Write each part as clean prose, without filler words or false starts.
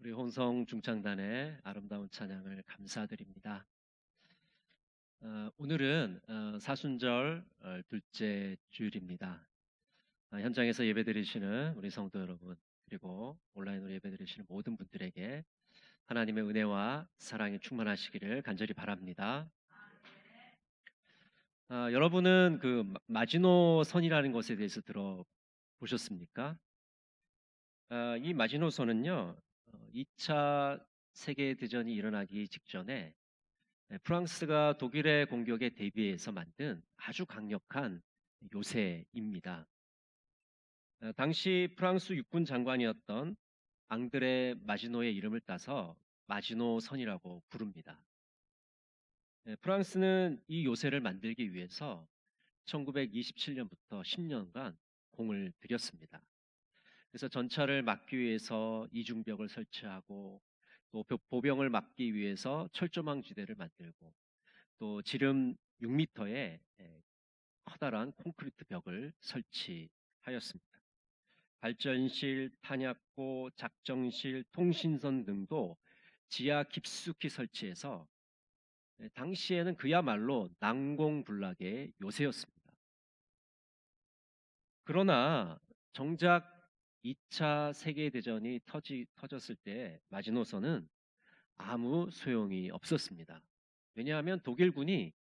우리 혼성 중창단의 아름다운 찬양을 감사드립니다. 오늘은 사순절 둘째 주일입니다. 현장에서 예배드리시는 우리 성도 여러분, 그리고 온라인으로 예배드리시는 모든 분들에게 하나님의 은혜와 사랑이 충만하시기를 간절히 바랍니다. 여러분은 그 마지노선이라는 것에 대해서 들어보셨습니까? 이 마지노선은요, 2차 세계대전이 일어나기 직전에 프랑스가 독일의 공격에 대비해서 만든 아주 강력한 요새입니다. 당시 프랑스 육군 장관이었던 앙드레 마지노의 이름을 따서 마지노선이라고 부릅니다. 프랑스는 이 요새를 만들기 위해서 1927년부터 10년간 공을 들였습니다. 그래서 전차를 막기 위해서 이중벽을 설치하고, 또 보병을 막기 위해서 철조망 지대를 만들고, 또 지름 6m의 커다란 콘크리트 벽을 설치하였습니다. 발전실, 탄약고, 작정실, 통신선 등도 지하 깊숙이 설치해서 당시에는 그야말로 난공불락의 요새였습니다. 그러나 정작 2차 세계대전이 터졌을 때 마지노선은 아무 소용이 없었습니다. 왜냐하면 독일군이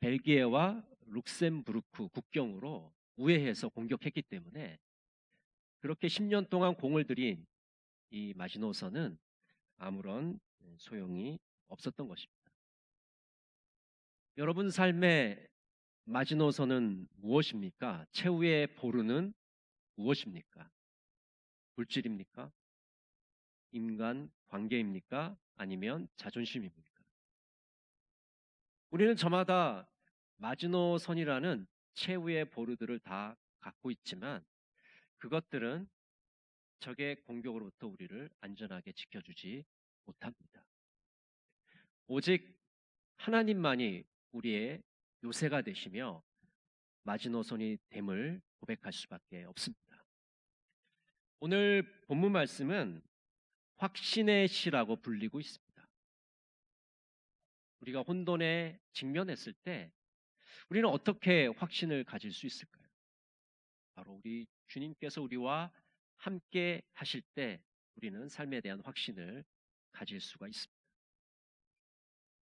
벨기에와 룩셈부르크 국경으로 우회해서 공격했기 때문에 그렇게 10년 동안 공을 들인 이 마지노선은 아무런 소용이 없었던 것입니다. 여러분 삶의 마지노선은 무엇입니까? 최후의 보루는 무엇입니까? 물질입니까? 인간 관계입니까? 아니면 자존심입니까? 우리는 저마다 마지노선이라는 최후의 보루들을 다 갖고 있지만 그것들은 적의 공격으로부터 우리를 안전하게 지켜주지 못합니다. 오직 하나님만이 우리의 요새가 되시며 마지노선이 됨을 고백할 수밖에 없습니다. 오늘 본문 말씀은 확신의 시라고 불리고 있습니다. 우리가 혼돈에 직면했을 때 우리는 어떻게 확신을 가질 수 있을까요? 바로 우리 주님께서 우리와 함께 하실 때 우리는 삶에 대한 확신을 가질 수가 있습니다.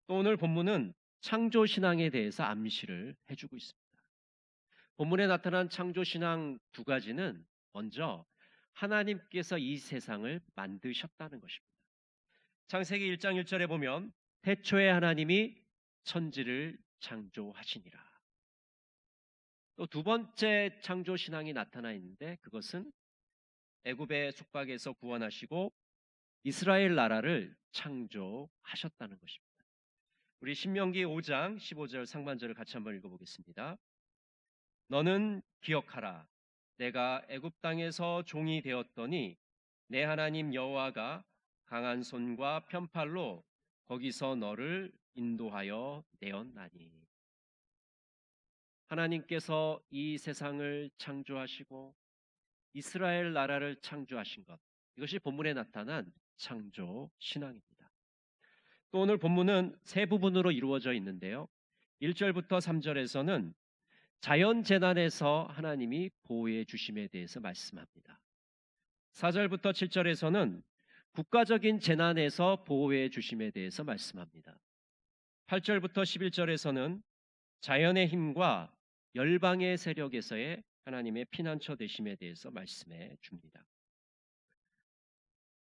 또 오늘 본문은 창조신앙에 대해서 암시를 해주고 있습니다. 본문에 나타난 창조신앙 두 가지는 먼저 하나님께서 이 세상을 만드셨다는 것입니다. 창세기 1장 1절에 보면 태초에 하나님이 천지를 창조하시니라. 또 두 번째 창조신앙이 나타나 있는데 그것은 애굽의 속박에서 구원하시고 이스라엘 나라를 창조하셨다는 것입니다. 우리 신명기 5장 15절 상반절을 같이 한번 읽어보겠습니다. 너는 기억하라. 내가 애굽 땅에서 종이 되었더니 내 하나님 여호와가 강한 손과 편팔로 거기서 너를 인도하여 내었나니. 하나님께서 이 세상을 창조하시고 이스라엘 나라를 창조하신 것, 이것이 본문에 나타난 창조 신앙입니다. 또 오늘 본문은 세 부분으로 이루어져 있는데요. 1절부터 3절에서는 자연재난에서 하나님이 보호해 주심에 대해서 말씀합니다. 4절부터 7절에서는 국가적인 재난에서 보호해 주심에 대해서 말씀합니다. 8절부터 11절에서는 자연의 힘과 열방의 세력에서의 하나님의 피난처 되심에 대해서 말씀해 줍니다.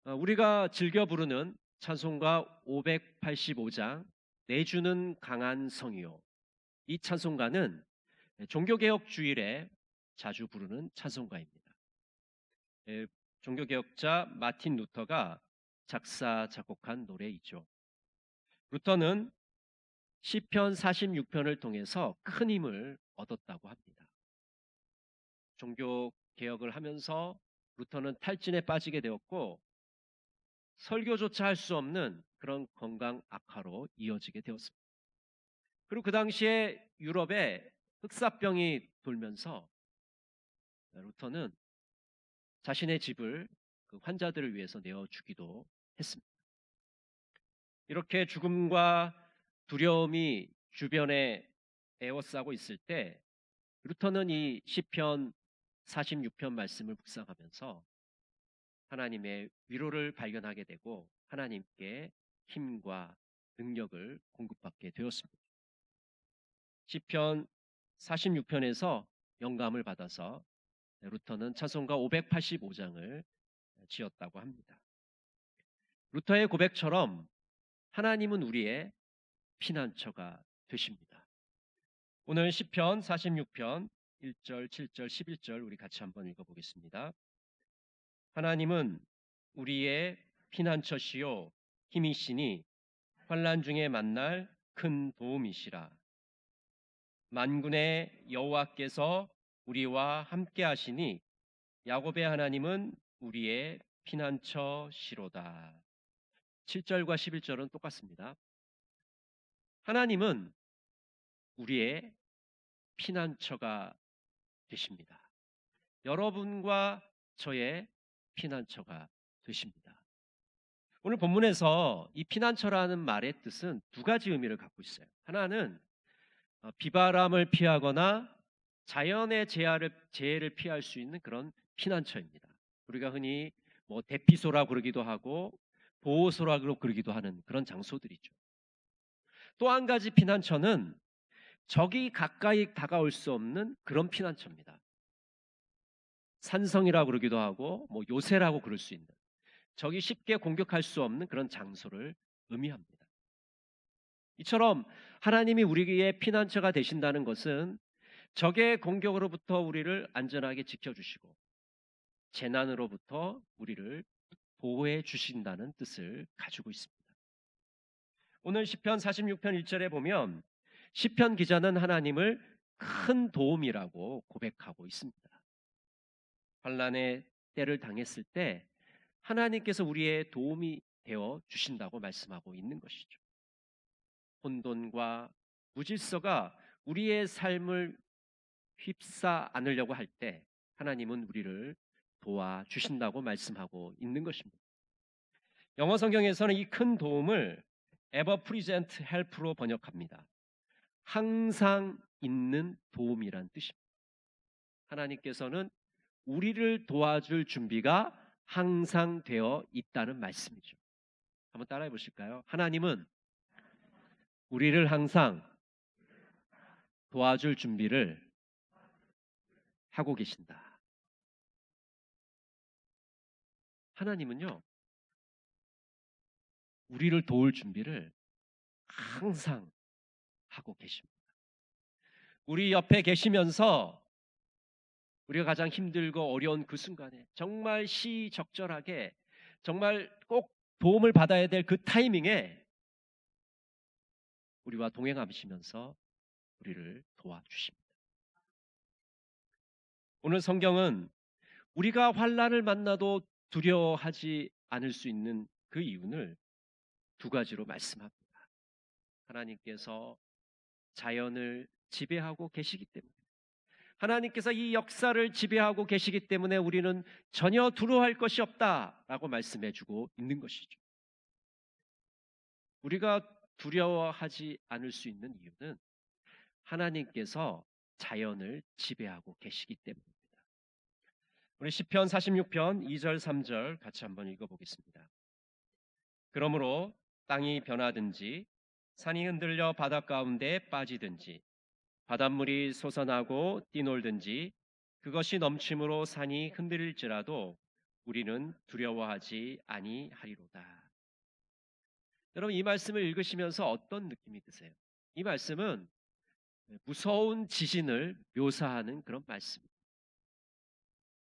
우리가 즐겨 부르는 찬송가 585장 내주는 강한 성이요, 이 찬송가는 종교개혁 주일에 자주 부르는 찬송가입니다. 종교개혁자 마틴 루터가 작사 작곡한 노래이죠. 루터는 시편 46편을 통해서 큰 힘을 얻었다고 합니다. 종교개혁을 하면서 루터는 탈진에 빠지게 되었고 설교조차 할 수 없는 그런 건강 악화로 이어지게 되었습니다. 그리고 그 당시에 유럽에 흑사병이 돌면서 루터는 자신의 집을 그 환자들을 위해서 내어주기도 했습니다. 이렇게 죽음과 두려움이 주변에 에워싸고 있을 때 루터는 이 시편 46편 말씀을 묵상하면서 하나님의 위로를 발견하게 되고 하나님께 힘과 능력을 공급받게 되었습니다. 시편 46편에서 영감을 받아서 루터는 찬송가 585장을 지었다고 합니다. 루터의 고백처럼 하나님은 우리의 피난처가 되십니다. 오늘 시편 46편 1절, 7절, 11절 우리 같이 한번 읽어보겠습니다. 하나님은 우리의 피난처시요 힘이시니 환난 중에 만날 큰 도움이시라. 만군의 여호와께서 우리와 함께 하시니 야곱의 하나님은 우리의 피난처시로다. 7절과 11절은 똑같습니다. 하나님은 우리의 피난처가 되십니다. 여러분과 저의 피난처가 되십니다. 오늘 본문에서 이 피난처라는 말의 뜻은 두 가지 의미를 갖고 있어요. 하나는 비바람을 피하거나 자연의 재해를 피할 수 있는 그런 피난처입니다. 우리가 흔히 대피소라고 그러기도 하고 보호소라고 그러기도 하는 그런 장소들이죠. 또 한 가지 피난처는 적이 가까이 다가올 수 없는 그런 피난처입니다. 산성이라고 그러기도 하고 요새라고 그럴 수 있는 적이 쉽게 공격할 수 없는 그런 장소를 의미합니다. 이처럼 하나님이 우리의 피난처가 되신다는 것은 적의 공격으로부터 우리를 안전하게 지켜주시고 재난으로부터 우리를 보호해 주신다는 뜻을 가지고 있습니다. 오늘 시편 46편 1절에 보면 시편 기자는 하나님을 큰 도움이라고 고백하고 있습니다. 환난의 때를 당했을 때 하나님께서 우리의 도움이 되어 주신다고 말씀하고 있는 것이죠. 혼돈과 무질서가 우리의 삶을 휩싸 안으려고 할 때 하나님은 우리를 도와주신다고 말씀하고 있는 것입니다. 영어 성경에서는 이 큰 도움을 ever present help로 번역합니다. 항상 있는 도움이란 뜻입니다. 하나님께서는 우리를 도와줄 준비가 항상 되어 있다는 말씀이죠. 한번 따라해 보실까요? 하나님은 우리를 항상 도와줄 준비를 하고 계신다. 하나님은요, 우리를 도울 준비를 항상 하고 계십니다. 우리 옆에 계시면서 우리가 가장 힘들고 어려운 그 순간에 정말 시적절하게 정말 꼭 도움을 받아야 될 그 타이밍에 우리와 동행하시면서 우리를 도와주십니다. 오늘 성경은 우리가 환난을 만나도 두려워하지 않을 수 있는 그 이유를 두 가지로 말씀합니다. 하나님께서 자연을 지배하고 계시기 때문에, 하나님께서 이 역사를 지배하고 계시기 때문에 우리는 전혀 두려워할 것이 없다라고 말씀해주고 있는 것이죠. 우리가 두려워하지 않을 수 있는 이유는 하나님께서 자연을 지배하고 계시기 때문입니다. 우리 시편 46편 2절 3절 같이 한번 읽어보겠습니다. 그러므로 땅이 변하든지 산이 흔들려 바다 가운데 빠지든지 바닷물이 솟아나고 뛰놀든지 그것이 넘침으로 산이 흔들릴지라도 우리는 두려워하지 아니하리로다. 여러분, 이 말씀을 읽으시면서 어떤 느낌이 드세요? 이 말씀은 무서운 지진을 묘사하는 그런 말씀입니다.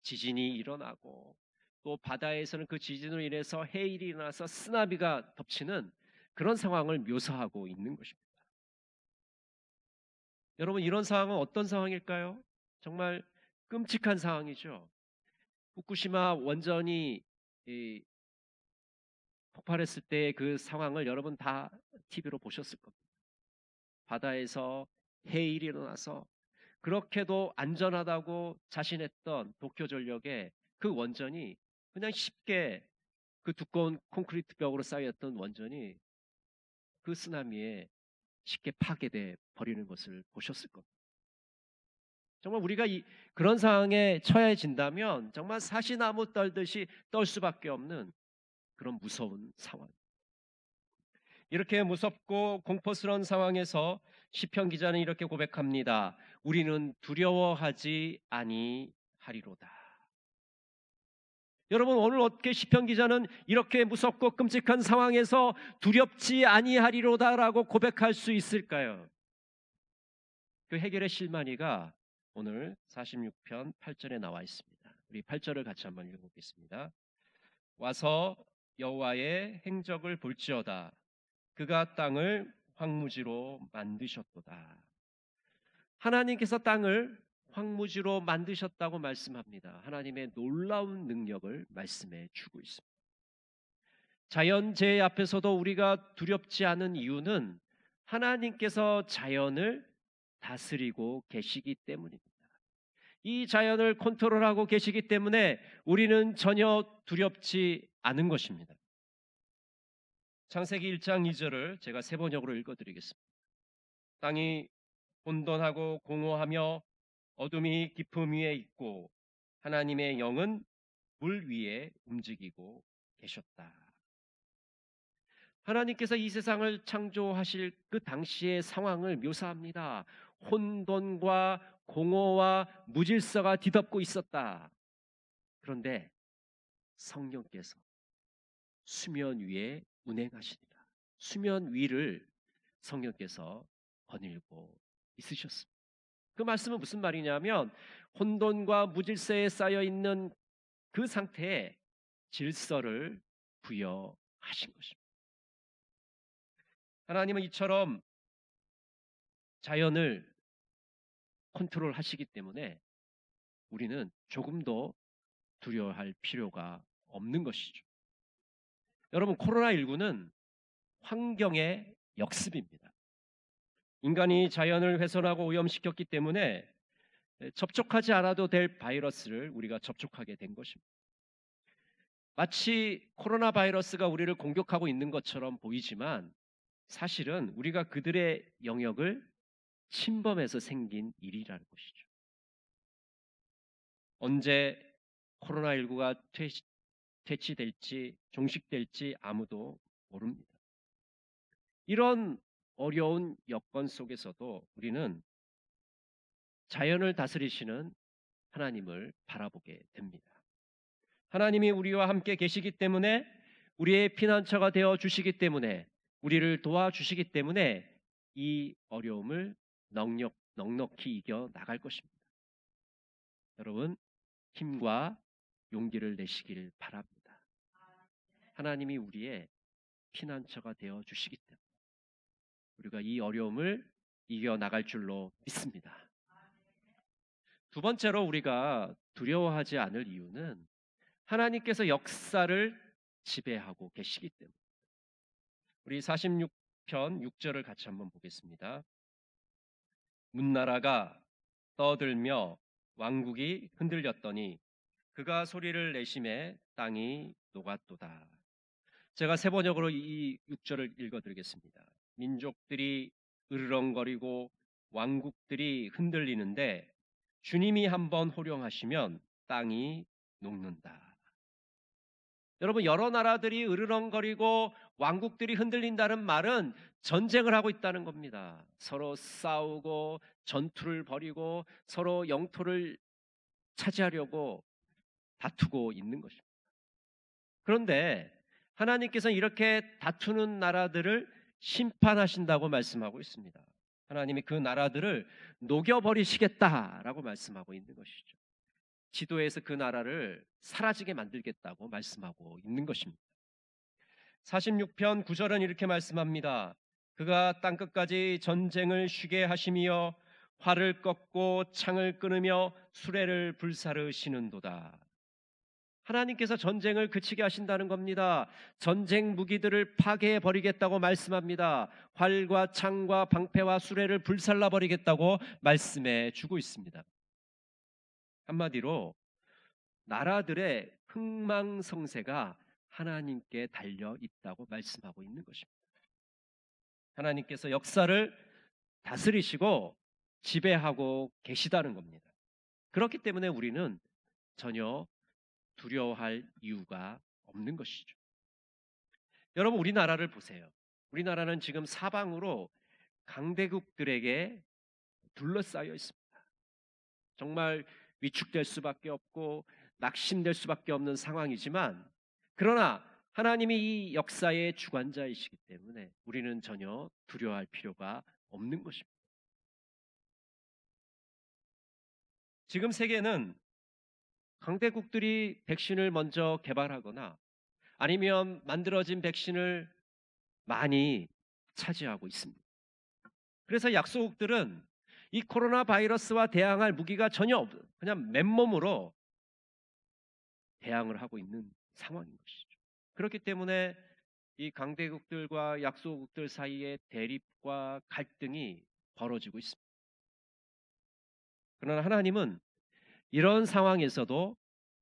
지진이 일어나고 또 바다에서는 그 지진으로 인해서 해일이 일어나서 쓰나미가 덮치는 그런 상황을 묘사하고 있는 것입니다. 여러분, 이런 상황은 어떤 상황일까요? 정말 끔찍한 상황이죠. 후쿠시마 원전이 폭발했을 때 그 상황을 여러분 다 TV로 보셨을 겁니다. 바다에서 해일이 일어나서 그렇게도 안전하다고 자신했던 도쿄전력의 그 원전이 그냥 쉽게 그 두꺼운 콘크리트 벽으로 쌓였던 원전이 그 쓰나미에 쉽게 파괴돼 버리는 것을 보셨을 겁니다. 정말 우리가 그런 상황에 처해진다면 정말 사시나무 떨듯이 떨 수밖에 없는 그런 무서운 상황. 이렇게 무섭고 공포스러운 상황에서 시편 기자는 이렇게 고백합니다. 우리는 두려워하지 아니하리로다. 여러분, 오늘 어떻게 시편 기자는 이렇게 무섭고 끔찍한 상황에서 두렵지 아니하리로다라고 고백할 수 있을까요? 그 해결의 실마리가 오늘 46편 8절에 나와 있습니다. 우리 8절을 같이 한번 읽어보겠습니다. 와서 여호와의 행적을 볼지어다. 그가 땅을 황무지로 만드셨도다. 하나님께서 땅을 황무지로 만드셨다고 말씀합니다. 하나님의 놀라운 능력을 말씀해 주고 있습니다. 자연재해 앞에서도 우리가 두렵지 않은 이유는 하나님께서 자연을 다스리고 계시기 때문입니다. 이 자연을 컨트롤하고 계시기 때문에 우리는 전혀 두렵지 않은 것입니다. 창세기 1장 2절을 제가 세 번역으로 읽어드리겠습니다. 땅이 혼돈하고 공허하며 어둠이 깊음 위에 있고 하나님의 영은 물 위에 움직이고 계셨다. 하나님께서 이 세상을 창조하실 그 당시의 상황을 묘사합니다. 혼돈과 공허와 무질서가 뒤덮고 있었다. 그런데 성령께서 수면 위에 운행하시니라. 수면 위를 성령께서 거닐고 있으셨습니다. 그 말씀은 무슨 말이냐면 혼돈과 무질서에 쌓여 있는 그 상태에 질서를 부여하신 것입니다. 하나님은 이처럼 자연을 컨트롤하시기 때문에 우리는 조금도 두려워할 필요가 없는 것이죠. 여러분, 코로나19는 환경의 역습입니다. 인간이 자연을 훼손하고 오염시켰기 때문에 접촉하지 않아도 될 바이러스를 우리가 접촉하게 된 것입니다. 마치 코로나 바이러스가 우리를 공격하고 있는 것처럼 보이지만 사실은 우리가 그들의 영역을 침범해서 생긴 일이라는 것이죠. 언제 코로나19가 퇴치될지 종식될지 아무도 모릅니다. 이런 어려운 여건 속에서도 우리는 자연을 다스리시는 하나님을 바라보게 됩니다. 하나님이 우리와 함께 계시기 때문에 우리의 피난처가 되어 주시기 때문에 우리를 도와주시기 때문에 이 어려움을 넉넉히 이겨 나갈 것입니다. 여러분, 힘과 용기를 내시길 바랍니다. 하나님이 우리의 피난처가 되어 주시기 때문에 우리가 이 어려움을 이겨 나갈 줄로 믿습니다. 두 번째로 우리가 두려워하지 않을 이유는 하나님께서 역사를 지배하고 계시기 때문에. 우리 46편 6절을 같이 한번 보겠습니다. 문나라가 떠들며 왕국이 흔들렸더니 그가 소리를 내심에 땅이 녹았도다. 제가 세 번역으로 이 6절을 읽어드리겠습니다. 민족들이 으르렁거리고 왕국들이 흔들리는데 주님이 한번 호령하시면 땅이 녹는다. 여러분, 여러 나라들이 으르렁거리고 왕국들이 흔들린다는 말은 전쟁을 하고 있다는 겁니다. 서로 싸우고 전투를 벌이고 서로 영토를 차지하려고 다투고 있는 것입니다. 그런데 하나님께서는 이렇게 다투는 나라들을 심판하신다고 말씀하고 있습니다. 하나님이 그 나라들을 녹여버리시겠다라고 말씀하고 있는 것이죠. 지도에서 그 나라를 사라지게 만들겠다고 말씀하고 있는 것입니다. 46편 9절은 이렇게 말씀합니다. 그가 땅끝까지 전쟁을 쉬게 하시며 활을 꺾고 창을 끊으며 수레를 불사르시는도다. 하나님께서 전쟁을 그치게 하신다는 겁니다. 전쟁 무기들을 파괴해 버리겠다고 말씀합니다. 활과 창과 방패와 수레를 불살라 버리겠다고 말씀해 주고 있습니다. 한마디로 나라들의 흥망성쇠가 하나님께 달려 있다고 말씀하고 있는 것입니다. 하나님께서 역사를 다스리시고 지배하고 계시다는 겁니다. 그렇기 때문에 우리는 전혀 두려워할 이유가 없는 것이죠. 여러분, 우리나라를 보세요. 우리나라는 지금 사방으로 강대국들에게 둘러싸여 있습니다. 정말 위축될 수밖에 없고 낙심될 수밖에 없는 상황이지만, 그러나 하나님이 이 역사의 주관자이시기 때문에 우리는 전혀 두려워할 필요가 없는 것입니다. 지금 세계는 강대국들이 백신을 먼저 개발하거나 아니면 만들어진 백신을 많이 차지하고 있습니다. 그래서 약소국들은 이 코로나 바이러스와 대항할 무기가 전혀 없어요. 그냥 맨몸으로 대항을 하고 있는 상황인 것이죠. 그렇기 때문에 이 강대국들과 약소국들 사이의 대립과 갈등이 벌어지고 있습니다. 그러나 하나님은 이런 상황에서도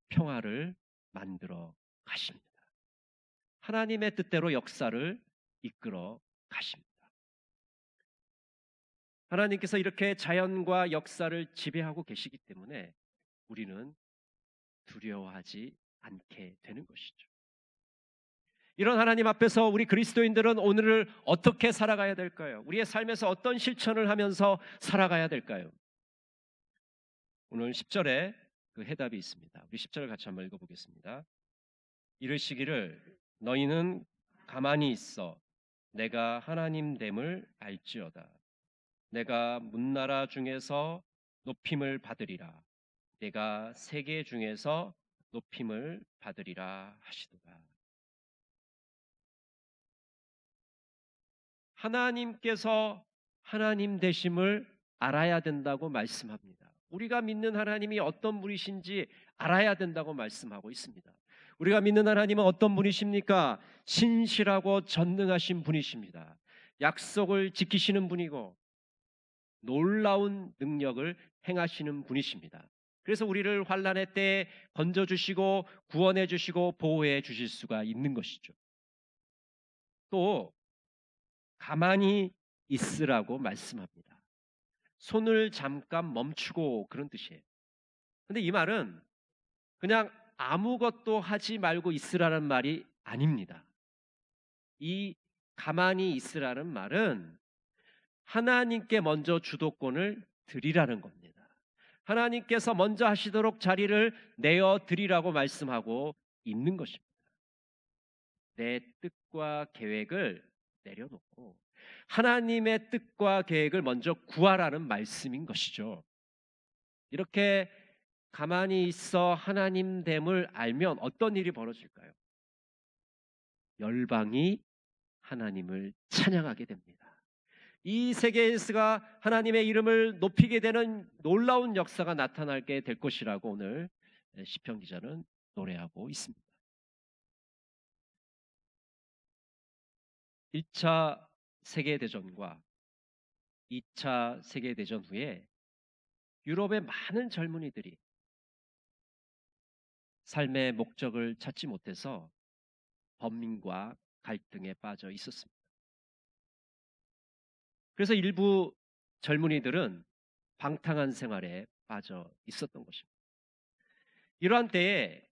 평화를 만들어 가십니다. 하나님의 뜻대로 역사를 이끌어 가십니다. 하나님께서 이렇게 자연과 역사를 지배하고 계시기 때문에 우리는 두려워하지 않게 되는 것이죠. 이런 하나님 앞에서 우리 그리스도인들은 오늘을 어떻게 살아가야 될까요? 우리의 삶에서 어떤 실천을 하면서 살아가야 될까요? 오늘 10절에 그 해답이 있습니다. 우리 10절을 같이 한번 읽어보겠습니다. 이르시기를 너희는 가만히 있어 내가 하나님 됨을 알지어다. 내가 문나라 중에서 높임을 받으리라. 내가 세계 중에서 높임을 받으리라 하시도다. 하나님께서 하나님 되심을 알아야 된다고 말씀합니다. 우리가 믿는 하나님이 어떤 분이신지 알아야 된다고 말씀하고 있습니다. 우리가 믿는 하나님은 어떤 분이십니까? 신실하고 전능하신 분이십니다. 약속을 지키시는 분이고 놀라운 능력을 행하시는 분이십니다. 그래서 우리를 환난의 때에 건져주시고 구원해 주시고 보호해 주실 수가 있는 것이죠. 또 가만히 있으라고 말씀합니다. 손을 잠깐 멈추고 그런 뜻이에요. 근데 이 말은 그냥 아무것도 하지 말고 있으라는 말이 아닙니다. 이 가만히 있으라는 말은 하나님께 먼저 주도권을 드리라는 겁니다. 하나님께서 먼저 하시도록 자리를 내어 드리라고 말씀하고 있는 것입니다. 내 뜻과 계획을 내려놓고 하나님의 뜻과 계획을 먼저 구하라는 말씀인 것이죠. 이렇게 가만히 있어 하나님 됨을 알면 어떤 일이 벌어질까요? 열방이 하나님을 찬양하게 됩니다. 이 세계에서가 하나님의 이름을 높이게 되는 놀라운 역사가 나타나게 될 것이라고 오늘 시편 기자는 노래하고 있습니다. 1차 세계대전과 2차 세계대전 후에 유럽의 많은 젊은이들이 삶의 목적을 찾지 못해서 범민과 갈등에 빠져 있었습니다. 그래서 일부 젊은이들은 방탕한 생활에 빠져 있었던 것입니다. 이러한 때에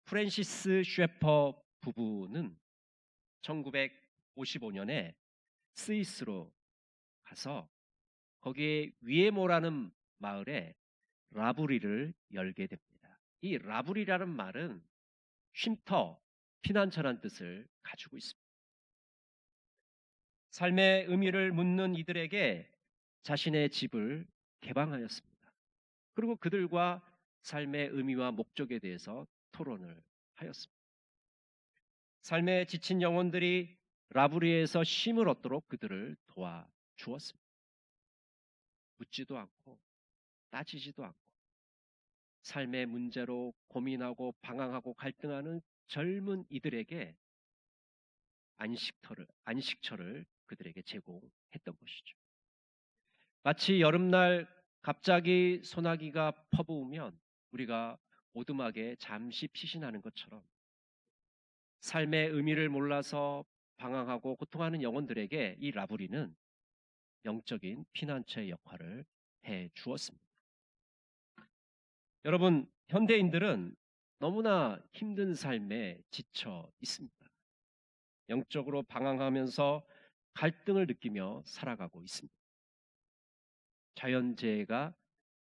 프랜시스 셰퍼 부부는 1955년에 스위스로 가서 거기에 위에모라는 마을에 라브리를 열게 됩니다. 이 라브리라는 말은 쉼터, 피난처란 뜻을 가지고 있습니다. 삶의 의미를 묻는 이들에게 자신의 집을 개방하였습니다. 그리고 그들과 삶의 의미와 목적에 대해서 토론을 하였습니다. 삶에 지친 영혼들이 라브리에서 쉼을 얻도록 그들을 도와주었습니다. 묻지도 않고 따지지도 않고 삶의 문제로 고민하고 방황하고 갈등하는 젊은 이들에게 안식처를 그들에게 제공했던 것이죠. 마치 여름날 갑자기 소나기가 퍼부으면 우리가 오두막에 잠시 피신하는 것처럼 삶의 의미를 몰라서 방황하고 고통하는 영혼들에게 이 라브리는 영적인 피난처의 역할을 해 주었습니다. 여러분, 현대인들은 너무나 힘든 삶에 지쳐 있습니다. 영적으로 방황하면서 갈등을 느끼며 살아가고 있습니다. 자연재해가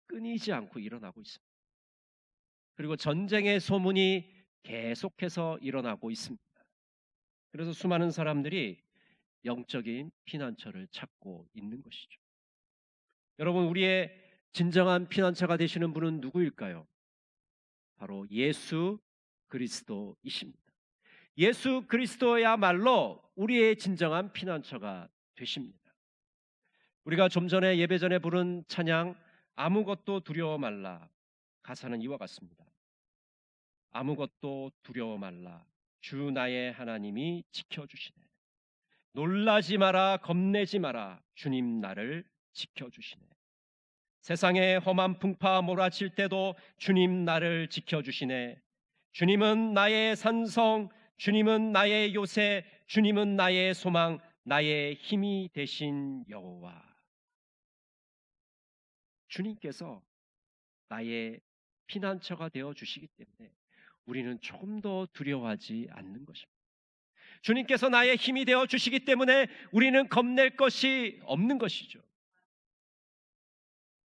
끊이지 않고 일어나고 있습니다. 그리고 전쟁의 소문이 계속해서 일어나고 있습니다. 그래서 수많은 사람들이 영적인 피난처를 찾고 있는 것이죠. 여러분, 우리의 진정한 피난처가 되시는 분은 누구일까요? 바로 예수 그리스도이십니다. 예수 그리스도야말로 우리의 진정한 피난처가 되십니다. 우리가 좀 전에 예배 전에 부른 찬양 아무것도 두려워 말라, 가사는 이와 같습니다. 아무것도 두려워 말라, 주 나의 하나님이 지켜주시네. 놀라지 마라, 겁내지 마라, 주님 나를 지켜주시네. 세상에 험한 풍파 몰아칠 때도 주님 나를 지켜주시네. 주님은 나의 산성, 주님은 나의 요새, 주님은 나의 소망, 나의 힘이 되신 여호와. 주님께서 나의 피난처가 되어 주시기 때문에 우리는 조금 더 두려워하지 않는 것입니다. 주님께서 나의 힘이 되어 주시기 때문에 우리는 겁낼 것이 없는 것이죠.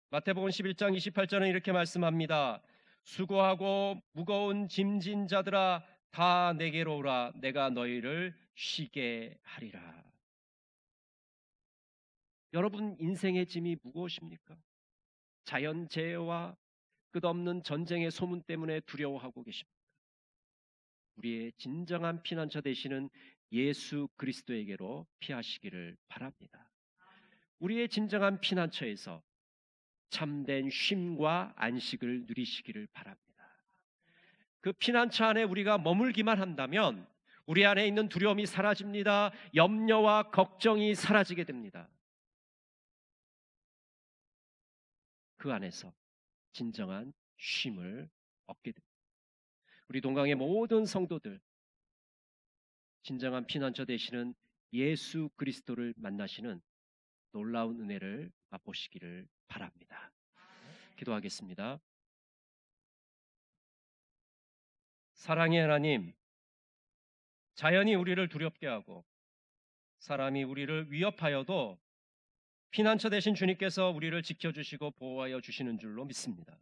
마태복음 11장 28절은 이렇게 말씀합니다. 수고하고 무거운 짐진 자들아 다 내게로 오라, 내가 너희를 쉬게 하리라. 여러분 인생의 짐이 무엇입니까? 자연재해와 끝없는 전쟁의 소문 때문에 두려워하고 계십니까? 우리의 진정한 피난처 되시는 예수 그리스도에게로 피하시기를 바랍니다. 우리의 진정한 피난처에서 참된 쉼과 안식을 누리시기를 바랍니다. 그 피난처 안에 우리가 머물기만 한다면 우리 안에 있는 두려움이 사라집니다. 염려와 걱정이 사라지게 됩니다. 그 안에서 진정한 쉼을 얻게 됩니다. 우리 동강의 모든 성도들, 진정한 피난처 되시는 예수 그리스도를 만나시는 놀라운 은혜를 맛보시기를 바랍니다. 기도하겠습니다. 사랑의 하나님, 자연이 우리를 두렵게 하고 사람이 우리를 위협하여도 피난처 되신 주님께서 우리를 지켜주시고 보호하여 주시는 줄로 믿습니다.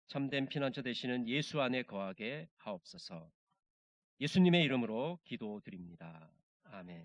참된 피난처 되시는 예수 안에 거하게 하옵소서. 예수님의 이름으로 기도드립니다. 아멘.